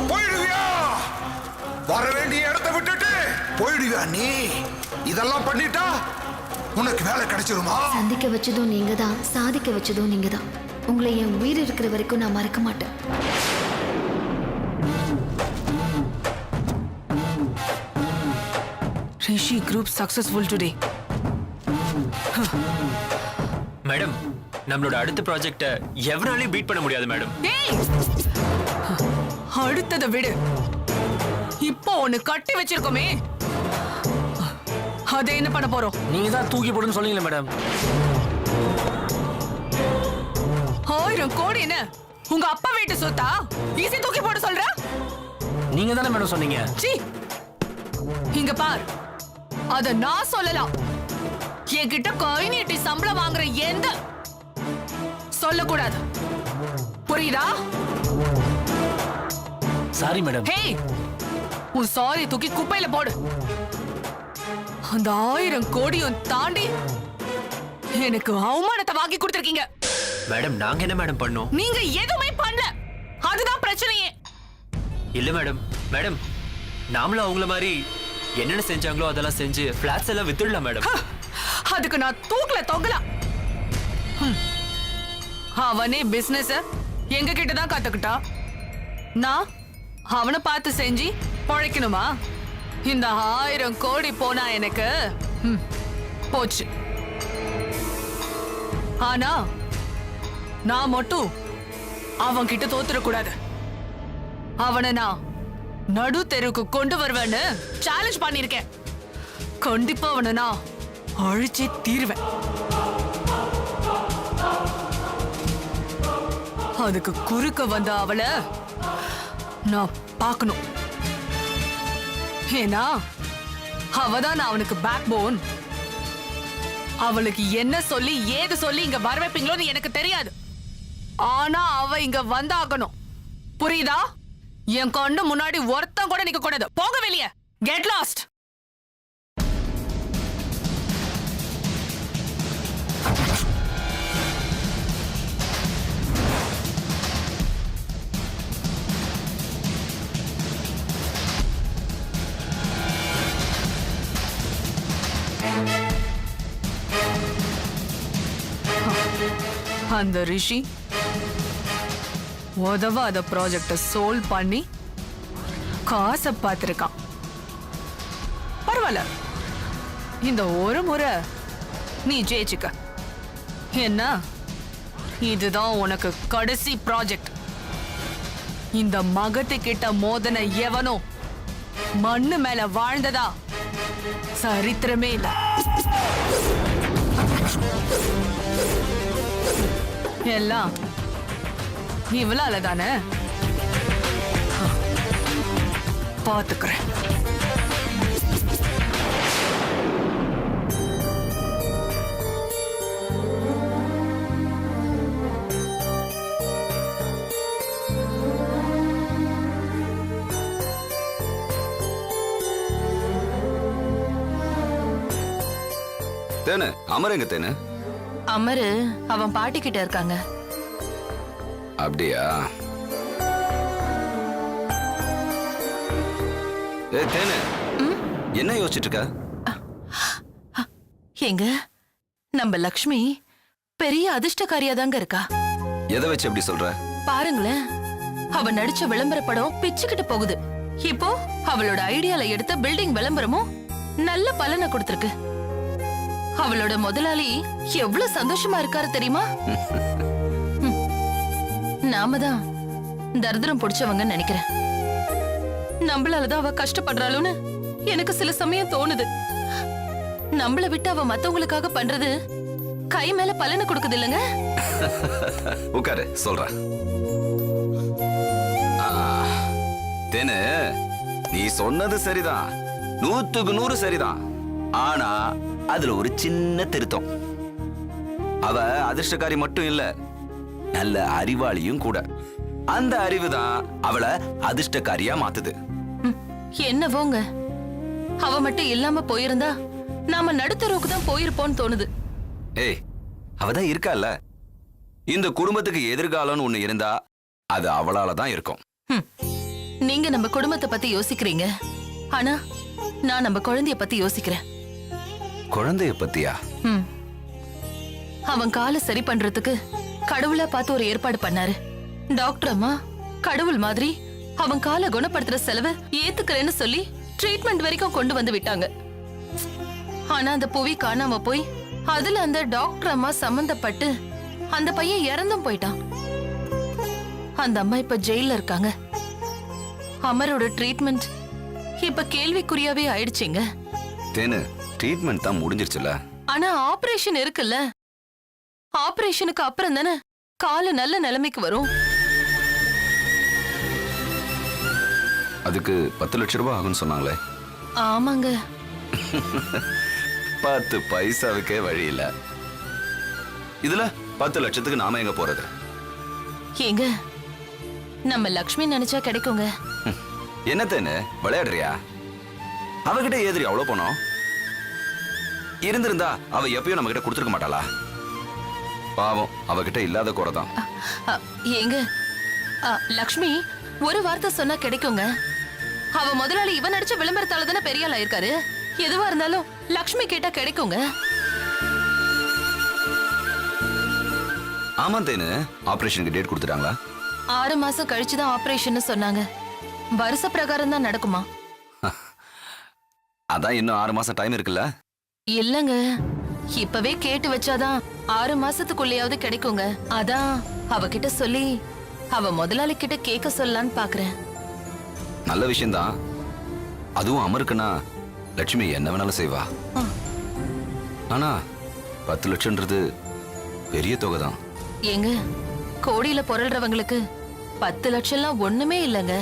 போயிடுவியா? வர வேண்டிய இடத்தை விட்டுட்டு போயிடுவியா நீ? இதெல்லாம் பண்ணிட்டா உனக்கு வேலை கிடைச்சிருமா? சந்திக்க வச்சதும் நீங்க தான், சாதிக்க வச்சதும் நீங்க தான். உங்களை என் உயிர் இருக்கிற வரைக்கும் நான் மறக்க மாட்டேன். Rishi Group successful today. Madam, நம்மளோட அடுத்த ப்ராஜெக்ட எவராலையும் பீட் பண்ண முடியாது மேடம். அடுத்தத விடு. இப்போ ஒன்னு கட்டி வச்சிருக்கோமே, அதை என்ன பண்ண போறோம்? நீங்க தான் தூக்கி போடுன்னு சொன்னீங்களே மேடம். 1000 கோடி என்ன உங்க அப்பா வீட்டு சொத்தா? ஈஸி தூக்கி போட சொல்ற? நீங்க தானே மேடம் சொன்னீங்க. சீ, இங்க பார், அத நான் சொல்லலாம். என்கிட்ட கை நீட்டி சம்பளம் வாங்குற எந்த சொல்லக்கூடாது, புரியுதா? Sorry madam. ஹே, உன் சாரி தூக்கி குப்பையில போடு. அந்த 1000 கோடியும் தாண்டி எனக்கு அவமானத்தை வாங்கி கொடுத்திருக்கீங்க. மேடம், நாங்க என்ன மேடம் பண்ணோம்? நீங்க எதுவுமே பண்ணல, அதுதான் பிரச்சனையே. இல்ல மேடம். மேடம், நாமளும் அவங்கள மாதிரி என்னென்ன செஞ்சாங்களோ அதெல்லாம் செஞ்சு பிளாட்ஸ் எல்லாம் வித்துடலாம் மேடம். அதுக்கு நான் தூக்கல தொங்கலாம். அவனே பிசினஸ் எங்க கிட்ட தான் கத்துக்கிட்டா. நான் அவனை பார்த்து செஞ்சு பொழைக்கணுமா? இந்த 1000 கோடி போனா எனக்கு போச்சு. ஆனா நான் மட்டும் அவன் கிட்ட தோத்துடக்கூடாது. அவனை நான் நடு தெருவுக்கு கொண்டு வருவேன்னு சேலஞ்ச் பண்ணிருக்கேன். கண்டிப்பா அவனை நான் அழிச்சே தீருவேன். அதுக்கு குறுக்க வந்த அவளை நான் பார்க்கணும். ஏன்னா அவதான் அவனுக்கு பேக் போன். அவளுக்கு என்ன சொல்லி ஏது சொல்லி இங்க வர வைப்பீங்களோன்னு எனக்கு தெரியாது. ஆனா அவ இங்க வந்தாகணும், புரியுதா? என் கண்ணு முன்னாடி ஒருத்தன் கூட நிக்க கூடாது. போக வெளியே. Get lost. அந்த ரிஷி உதவாத ப்ராஜெக்ட சோல்வ் பண்ணி காசை பார்த்திருக்கான். பரவாயில்ல, இந்த ஒரு முறை நீ ஜெயிச்சுக்க. என்ன, இதுதான் உனக்கு கடைசி ப்ராஜெக்ட். இந்த மகத்து கிட்ட மோதன எவனோ மண்ணு மேல வாழ்ந்ததா சரித்திரமே இல்ல. எல்லாம் இவளால தானே. பாத்துக்கிறேன். தேனு, அமருங்க தேனு. அமரு அவன் பாட்டி கிட்ட இருக்காங்க. அப்படியா? ஏ தேனு, என்ன யோசிச்சுட்டு இருக்க? எங்க நம்ம லக்ஷ்மி பெரிய அதிர்ஷ்டக்காரியா தாங்க இருக்கா. எதை வச்சு எப்படி சொல்ற? பாருங்களேன், அவ நடிச்ச விளம்பர படம் பிச்சுக்கிட்டு போகுது. இப்போ அவளோட ஐடியால எடுத்த பில்டிங் விளம்பரமும் நல்ல பலனை கொடுத்திருக்கு. அவளோட முதலாளி எவ்வளவு சந்தோஷமா இருக்காரு தெரியுமா? நாம தான் தரித்திரம் பிடிச்சவங்கன்னு நினைக்கிறேன். நம்மளாலதான் அவ கஷ்டப்படுறாளுன்னு எனக்கு சில சமயம் தோணுது. நம்மள விட்டு அவ மத்தவங்களுக்காக பண்றது கை மேல பலனை கொடுக்குது இல்லங்க. உட்காரு, சொல்ற. தேனு, நீ சொன்னது சரிதான், 100க்கு 100 சரிதான். ஆனா அதுல ஒரு சின்ன திருத்தம். அவ அதிர்ஷ்டக்காரி மட்டும் இல்ல, நல்ல அறிவாளியும் கூட. அந்த அறிவு தான் அவளை அதிர்ஷ்டக்காரியா மாத்துது. என்னவோங்க, அவ மட்டும் இல்லாம போயிருந்தா நாம நடுத்தருவுக்கு தான் போயிருப்போம்னு தோணுது. ஏய், அவதான் இருக்கால. இந்த குடும்பத்துக்கு எதிர்காலம்னு ஒண்ணு இருந்தா அது அவளால தான் இருக்கும். நீங்க நம்ம குடும்பத்தை பத்தி யோசிக்கிறீங்க, ஆனா நான் நம்ம குழந்தைய பத்தி யோசிக்கிறேன். குழந்தைய பத்தியா? அவன் காலை சரி பண்றதுக்கு கடவுளா பார்த்து ஒரு ஏற்பாடு பண்ணாரு. டாக்டர் அம்மா கடவுள் மாதிரி அவன் காலை குணப்படுத்துற செலவை ஏத்துக்கிறேன்னு சொல்லி ட்ரீட்மெண்ட் வரைக்கும் கொண்டு வந்து விட்டாங்க. ஆனா அந்த புவி காணாம போய் அதுல அந்த டாக்டர் அம்மா சம்பந்தப்பட்டு அந்த பையன் இறந்தும் போயிட்டான். அந்த அம்மா இப்ப ஜெயில இருக்காங்க. அமரோட ட்ரீட்மெண்ட் இப்ப கேள்விக்குறியாவே ஆயிடுச்சுங்க. தேனு, ட்ரீட்மெண்ட் தான் முடிஞ்சிருச்சுல. ஆனா ஆபரேஷன் இருக்குல்ல, ஆபரேஷனுக்கு அப்புறம் தானே காலு நல்ல நிலைமைக்கு வரும். அதுக்கு 10 லட்சம் ரூபாய் ஆகும்னு சொன்னாங்களே. ஆமாங்க. 10 பைசாவுக்கே வழி இல்ல. இதுல 10 லட்சத்துக்கு நாம எங்க போறது? ஏங்க, நம்ம லக்ஷ்மி நினைச்சா கிடைக்குங்க. என்ன தேனு விளையாடுறியா? அவகிட்ட ஏதிரி அவ்வளவு பணம் இருந்திருந்தா அவ எப்பயும் நம்ம கிட்ட கொடுத்துருக்க மாட்டாளா? பாவம், அவகிட்ட இல்லாத குறைதான். ஏங்க, லக்ஷ்மி ஒரு வார்த்தை சொன்னா கிடைக்குங்க. அவ முதலாளி இவன் நடிச்ச விளம்பரத்தால தானே பெரிய ஆள் ஆயிருக்காரு. எதுவா இருந்தாலும் லக்ஷ்மி கேட்டா கிடைக்குங்க. ஆமா தேனு, ஆபரேஷனுக்கு டேட் கொடுத்துட்டாங்களா? 6 மாசம் கழிச்சுதான் ஆபரேஷன் சொன்னாங்க. வருஷ பிரகாரம் தான் நடக்குமா? அதான் இன்னும் 6 மாசம் டைம் இருக்குல்ல? இல்லங்க, இப்பவே கேட்டு வச்சாதான் 6 மாசத்துக்குள்ளேயாவது கிடைக்குங்க. அதான் அவகிட்ட சொல்லி அவ முதலாளி கிட்ட கேட்க சொல்லலான்னு பாக்குறேன். நல்ல விஷயம்தான். அதுவும் அமருக்குன்னா லட்சுமி என்ன வேணாலும் செய்வா. ஆனா 10 லட்சம்ன்றது பெரிய தொகை தான். ஏங்க, கோடியில பொருள்றவங்களுக்கு 10 லட்சம்லாம் ஒண்ணுமே இல்லைங்க.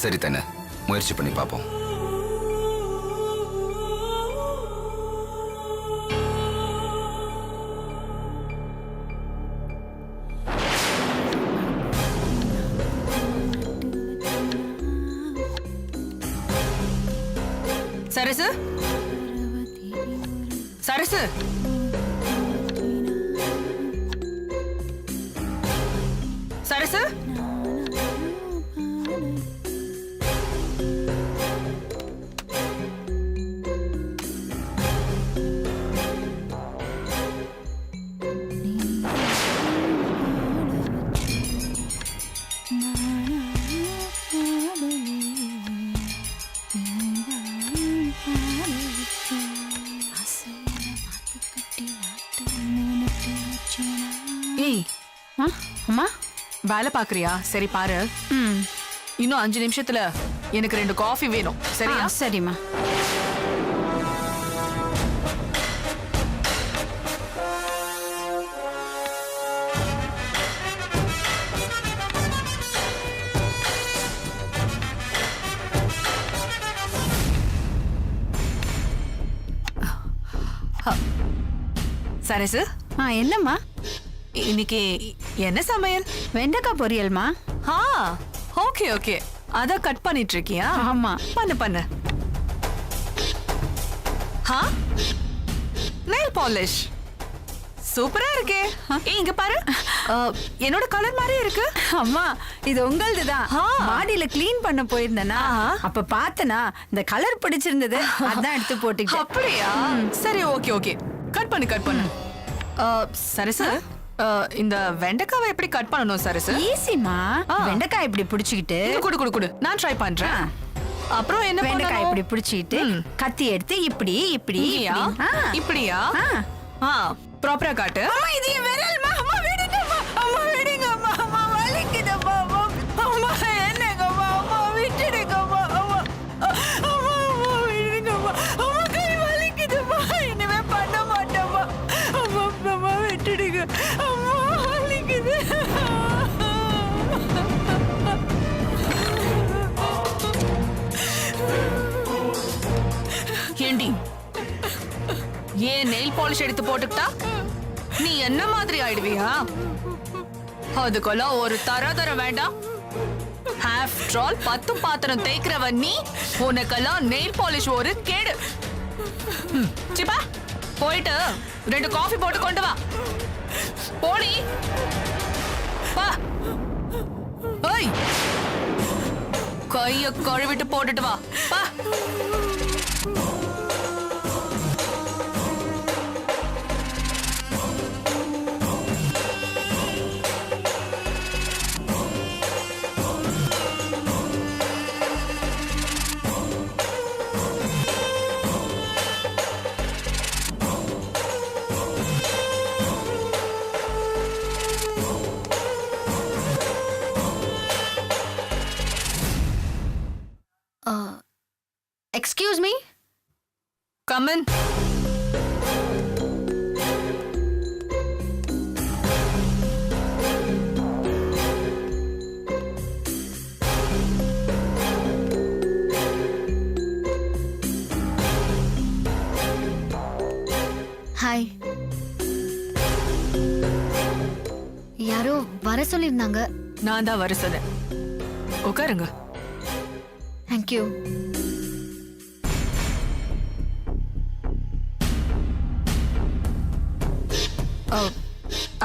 சரி தானே, முயற்சி பண்ணி பார்ப்போம். சரசு, சரசு, சரசு, ஏய், அம்மா வேலை பாக்குறியா? சரி பாரு. இன்னும் 5 நிமிஷத்துல எனக்கு 2 காஃபி வேணும். சரியா? சரிம்மா. சரசு, என்னம்மா? இன்னைக்கு என்ன சமையல்? வெண்டைக்காய் பொரியல்மா. ஓகே ஓகே, அத கட் பண்ணிட்டு இருக்கியா? ஆமா. பண்ணு பண்ணு. நெயில் பாலிஷ் சூப்பரா இருக்கே. இங்க பாரு, என்னோட கலர் மாதிரி இருக்கு. அம்மா, இது உங்களதுதான். மாடியில கிளீன் பண்ண போயிருந்தேனா, அப்ப பார்த்தனா இந்த கலர் பிடிச்சிருந்தது, அதான் எடுத்து போட்டுக்கிட்டேன். அப்படியா? சரி, ஓகே ஓகே, கட் பண்ணு கட் பண்ணு. சரசு, இந்த வெண்டைக்காவை எப்படி கட் பண்ணணும் சரசு? ஈஸிமா. வெண்டைக்காய் இப்படி பிடிச்சிக்கிட்டு குடு குடு குடு, நான் ட்ரை பண்றேன். அப்புறம் என்ன? வெண்டைக்காய் இப்படி பிடிச்சிக்கிட்டு கத்தி எடுத்து இப்படி இப்படி இப்படியா? ப்ராப்பரா காட்டு. அம்மா, இது என் விரல்மா. அம்மா விடுங்கம்மா. அம்மா விடுங்கம்மா. அம்மா வலிக்குதும்மா. அம்மா என்னங்கம்மா. அம்மா விட்டுடுங்கம்மா. அம்மா அம்மா அம்மா விடுங்கம்மா. அம்மா கை வலிக்குதும்மா. இனிமே பண்ண மாட்டேம்மா. அம்மா அம்மா விட்டுடுங்க. அம்மா வலிக்குது. ஏண்டி, ஏன் நெயில் பாலிஷ் எடுத்து போட்டுக்கிட்டா நீ என்ன மாதிரி ஆயிடுவியா? அதுக்கெல்லாம் ஒரு தர வேண்டாம். ஆஃப்டர் ஆல் 10 பாத்திரம் தேய்க்கிறவன் நீ உனக்கெல்லாம் நெயில் பாலிஷ் ஒரு கேடு. சிப்பா போயிட்டு 2 காஃபி போட்டு கொண்டு வா. போடி வா. ஓய், கைய கழுவிட்டு போட்டுட்டு வா. வா. Excuse me. Come in. Hi. யாரோ வர சொல்லியிருந்தாங்க. நான் தான் வர சொன்னேன். உட்காருங்க. Thank you.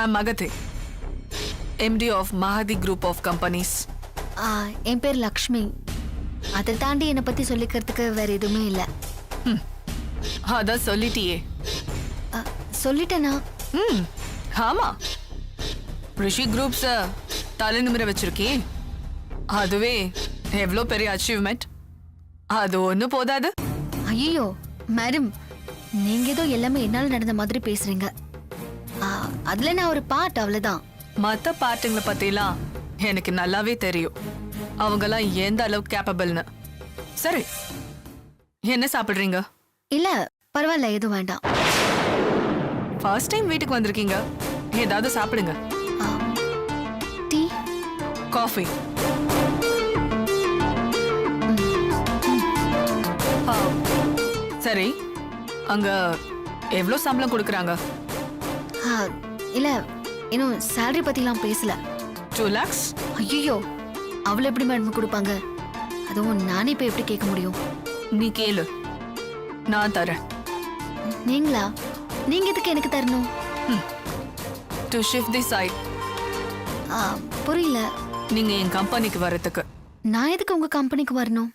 I'm Agate, MD of Mahadi Group of Companies. என் பேர் லக்ஷ்மி. அதை தாண்டி என்னை பத்தி சொல்லிக்கிறதுக்கு வேற எதுவுமே இல்லை. அதான் சொல்லிட்டியே. சொல்லிட்டேனா? ஆமா. ரிஷி குரூப்ஸ் தலை நிமிர வச்சிருக்கே, அதுவே எவ்வளோ பெரிய அச்சீவ்மெண்ட். அது ஒண்ணு போதாது. ஐயோ மேடம், நீங்க ஏதோ எல்லாமே என்னால் நடந்த மாதிரி பேசுறீங்க. அதுல நான் ஒரு பார்ட், அவ்வளவுதான். மத்த பார்ட்டுங்களை பத்திலாம் எனக்கு நல்லாவே தெரியும். அவங்கெல்லாம் எந்த அளவுக்கு கேப்பபிள்னு. சரி, என்ன சாப்பிடுறீங்க? இல்ல பரவாயில்ல, எதுவும் வேண்டாம். ஃபர்ஸ்ட் டைம் வீட்டுக்கு வந்திருக்கீங்க, ஏதாவது சாப்பிடுங்க. Tea, coffee. சரி, அங்க எவ்வளோ சம்பளம் கொடுக்குறாங்க? இல்ல இன்னும் சேலரி பத்திலாம் பேசல. 2 lakhs. ஐயோ, அவ்வளவு எப்படி மேடம் கொடுப்பாங்க? அதுவும் நானே இப்ப எப்படி கேட்க முடியும்? நீ கேளு, நான் தரேன். நீங்களா? நீங்க எதுக்கு எனக்கு தரணும்? To shift the side. புரியல. நீங்க என் கம்பெனிக்கு வரதுக்கு. நான் எதுக்கு உங்க கம்பெனிக்கு வரணும்?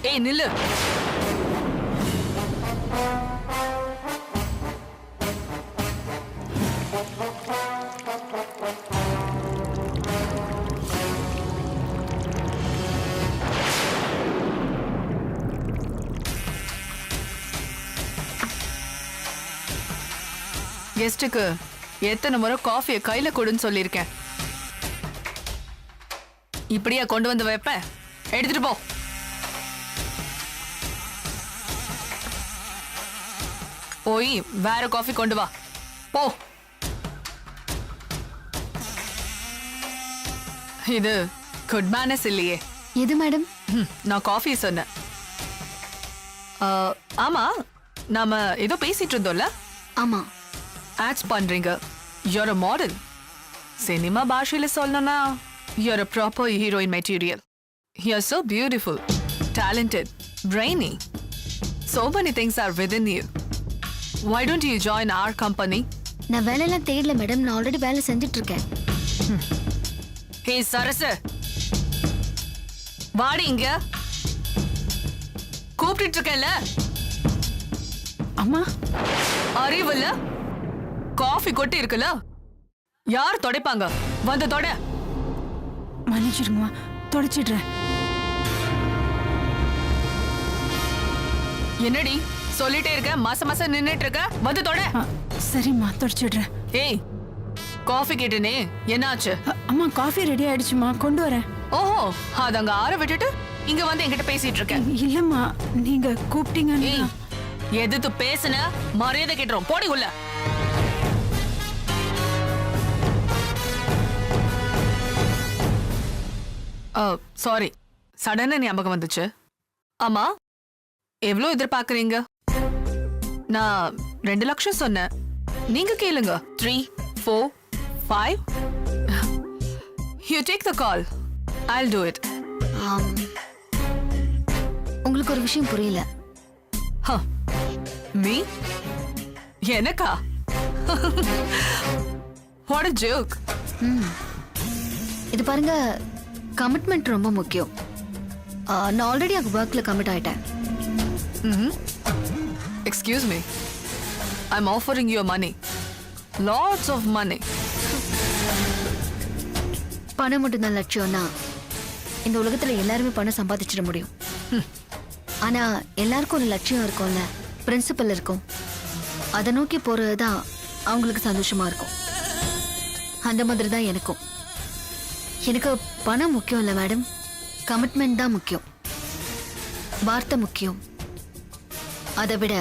ஏய் நில்லு. கெஸ்டுக்கு எத்தனை முறை காஃபியை கையில கொடுன்னு சொல்லியிருக்கேன். இப்படியா கொண்டு வந்து வைப்ப? எடுத்துட்டு போ. போய் வேற காஃபி கொண்டு வா. போ. இது குட் மேனஸ் இல்லையே. எது மேடம்? நான் காஃபி சொன்னேன். ஆமா, நாம ஏதோ பேசிட்டு இருந்தோம்ல? ஆமா. ஆட்ஸ் பண்றீங்க. Your a model. சினிமா பாஷையில சொல்லணும்னா your a proper heroine material. You are so beautiful, talented, brainy. So many things are within you. Why don't you join our company? நான் வேலையெல்லாம் தேடல மேடம், நான் ஆல்ரெடி வேலை செஞ்சுட்டு இருக்கேன். ஹே சரசு, வாடி இங்க. கூப்பிட்டு இருக்கேன்ல. அம்மா, அறிவுல காஃபி கொட்டி இருக்குல்ல, யார் தொடைப்பாங்க? வந்து தொட. மன்னிச்சிடுங்கம்மா, தொடச்சிடுறேன். என்னடி சொல்லிட்டே இருக்க, மாசம் மாசம் நின்னுட்டு இருக்க, வந்து தொட. சரிம்மா, தொடச்சிடுறேன். ஏய், காஃபி கேட்டனே, என்னாச்சு? அம்மா, காஃபி ரெடி ஆயிடுச்சுமா, கொண்டு வரேன். ஓஹோ, அது அங்க ஆற விட்டுட்டு இங்க வந்து என்கிட்ட பேசிட்டு இருக்க. இல்லம்மா, நீங்க கூப்பிட்டீங்க. எதிர்த்து பேசுன மரியாதை கேட்டுரும். போடி உள்ள. சாரி, சடனா ஞாபகம் வந்துச்சு. ஆமா, எவ்வளோ எதிர்பார்க்குறீங்க? நான் 2 லட்சம் சொன்னேன். நீங்க கேளுங்க. 3, 4, 5. You take the call. I'll do it. உங்களுக்கு ஒரு விஷயம் புரியல. Me? எனக்கா? What a joke. இது பாருங்க, கமிட்மெண்ட் ரொம்ப முக்கியம். நான் ஆல்ரெடி அங்கே ஒர்க்ல கமிட் ஆயிட்டேன். Excuse me. I'm offering you money. Lots of money. பணம் மட்டும்தான் லட்சியம்னா இந்த உலகத்துல எல்லாருமே பணம் சம்பாதிச்சிட முடியும். ஆனா எல்லாருக்கும் ஒரு லட்சியம் இருக்கும்ல, பிரின்சிபல் இருக்கும். அதை நோக்கி போறதுதான் அவங்களுக்கு சந்தோஷமா இருக்கும். அந்த மாதிரி தான் எனக்கும். எனக்கு பணம் முக்கியம் இல்லை மேடம், கமிட்மெண்ட் தான் முக்கியம். வார்த்தை முக்கியம், அதை விட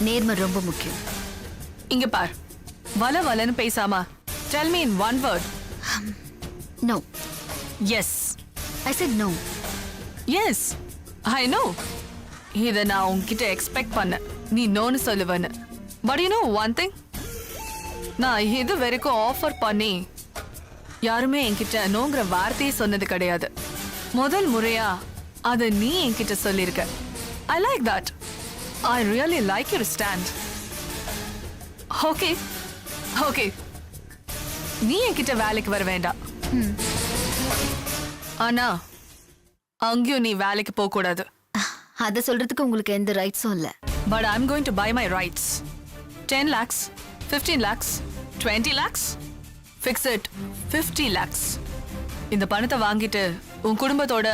நேர்மை ரொம்ப முக்கியம். இங்க பார், வல வலன்னு பேசாமா tell me in one word. No. Yes. I said no. Yes, I know. இதை நான் உன்கிட்ட எக்ஸ்பெக்ட் பண்ணேன், நீ நோன்னு சொல்லுவேன்னு. But you know one thing, நான் இது வரைக்கும் ஆஃபர் பண்ணி யாருமே என்கிட்ட நோங்கிற வார்த்தையை சொன்னது கிடையாது. முதல் முறையா அதை நீ என்கிட்ட சொல்லியிருக்க. I like that. I really like your stand. Okay. Okay. நீ என்கிட்ட வேலைக்கு வர வேண்டாம். ஆனா அங்கேயும் நீ வேலைக்கு போக கூடாது. அதை சொல்றதுக்கு உங்களுக்கு எந்த ரைட்ஸும் இல்லை. But I'm going to buy my rights. 10 lakhs, 15 lakhs, 20 lakhs. Fix it, 50 lakhs. இந்த பணத்தை வாங்கிட்டு உன் குடும்பத்தோட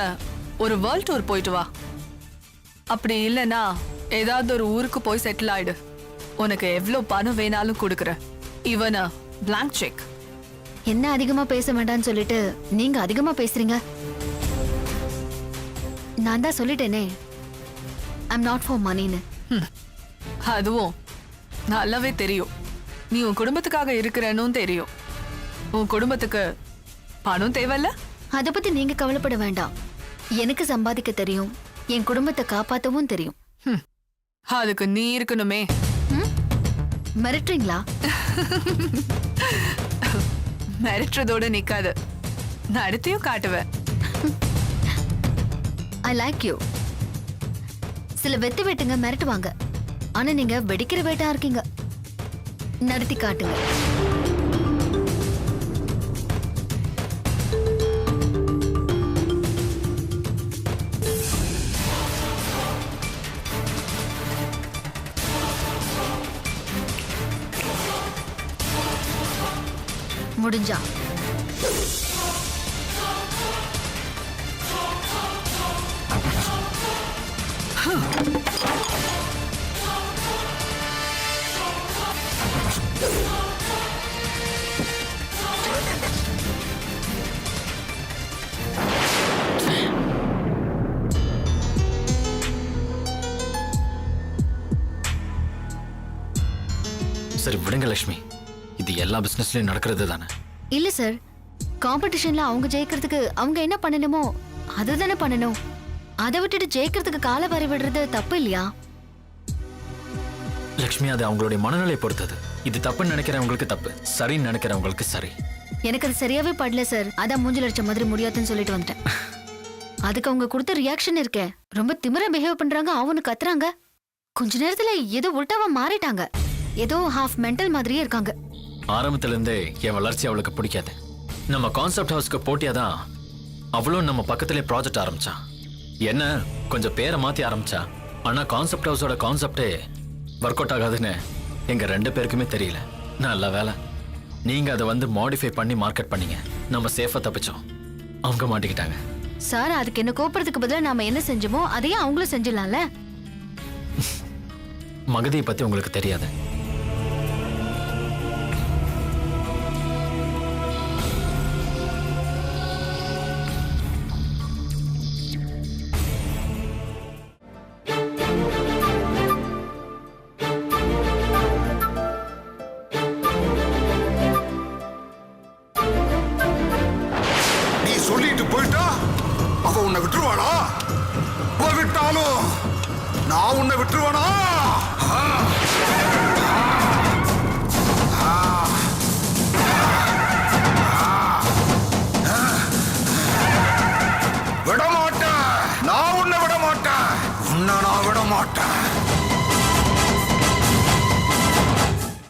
ஒரு வேர்ல்ட் டூர் போயிட்டு வா. அப்படி இல்லைன்னா ஏதாவது ஒரு ஊருக்கு போய் செட்டில் ஆயிடு. உனக்கு எவ்வளோ பணம் வேணாலும் கொடுக்குறேன். Even a blank check. என்ன அதிகமா பேச வேண்டாம்னு சொல்லிட்டு நீங்க அதிகமா பேசுறீங்க. நான் தான் சொல்லிட்டேனே, ஐம் நாட் ஃபார் மணின்னு. அதுவும் நல்லாவே தெரியும். நீ உன் குடும்பத்துக்காக இருக்கிறனும் தெரியும். உன் குடும்பத்துக்கு பணம் தேவையில்ல. அதை பத்தி நீங்க கவலைப்பட வேண்டாம். எனக்கு சம்பாதிக்க தெரியும், என் குடும்பத்தை காப்பாத்தவும் தெரியும். அதுக்கு நீ இருக்கணுமே. மிரட்டுறீங்களா? மிரட்டுறதோட நிக்காது, நடத்தியும் காட்டுவேன். I like you. சில வெத்து வெட்டுங்க மிரட்டுவாங்க, ஆனா நீங்க வெடிக்கிற வேட்டா இருக்கீங்க. நடத்தி காட்டுங்க. முடிஞ்சா சரி விடுங்க லட்சுமி, இது எல்லா பிசினஸ்லயும் நடக்கிறது தானே. இல்ல சார், காம்படிஷன்ல அவங்க ஜெயிக்கிறதுக்கு அவங்க என்ன பண்ணணுமோ அதுதானே பண்ணணும். அதை விட்டுட்டு ஜெயிக்கிறதுக்கு கால வாரி விடுறது தப்பு இல்லையா? லட்சுமி, அது அவங்களுடைய மனநிலை பொறுத்தது. இது தப்புன்னு நினைக்கிறவங்களுக்கு தப்பு, சரின்னு நினைக்கிறவங்களுக்கு சரி. எனக்கு அது சரியாவே படல சார். அதான் மூஞ்சில அடிச்ச மாதிரி முடியாதுன்னு சொல்லிட்டு வந்துட்டேன். அதுக்கு அவங்க கொடுத்த ரியாக்ஷன் இருக்கே, ரொம்ப திமிரா பிஹேவ் பண்றாங்க. அவனு கத்துறாங்க. கொஞ்ச நேரத்துல ஏதோ உல்டாவா மாறிட்டாங்க. ஏதோ ஹாஃப் மென்டல் மாதிரியே இருக்காங்க. ஆரம்பத்துல இருந்தே என் வளர்ச்சி அவளுக்கு பிடிக்காது. நம்ம கான்செப்ட் ஹவுஸ்க்கு போட்டியா தான் அவளும் நம்ம பக்கத்திலே ப்ராஜெக்ட் ஆரம்பிச்சான். என்ன கொஞ்சம் பேரை மாத்தி ஆரம்பிச்சா, ஆனா கான்செப்ட் ஹவுஸோட கான்செப்டே ஒர்க் அவுட் ஆகாதுன்னு எங்க 2 பேருக்குமே தெரியல. நல்ல வேலை நீங்க அதை வந்து மாடிஃபை பண்ணி மார்க்கெட் பண்ணீங்க. நம்ம சேஃபா தப்பிச்சோம். அவங்க மாட்டிக்கிட்டாங்க. சார், அதுக்கு என்ன கோபுறதுக்கு பதிலா நாம என்ன செஞ்சோமோ அதையே அவங்களும் செஞ்சிடலாம்ல. மகதியை பத்தி உங்களுக்கு தெரியாது. நீ சொல்லிட்டு போயிட்டா அவ விட்டாலும் நான் உன்னை விட்டுருவேனா? விட மாட்டேன். நான் உன்னை விட மாட்டேன். உன்னை நான் விட மாட்டேன்.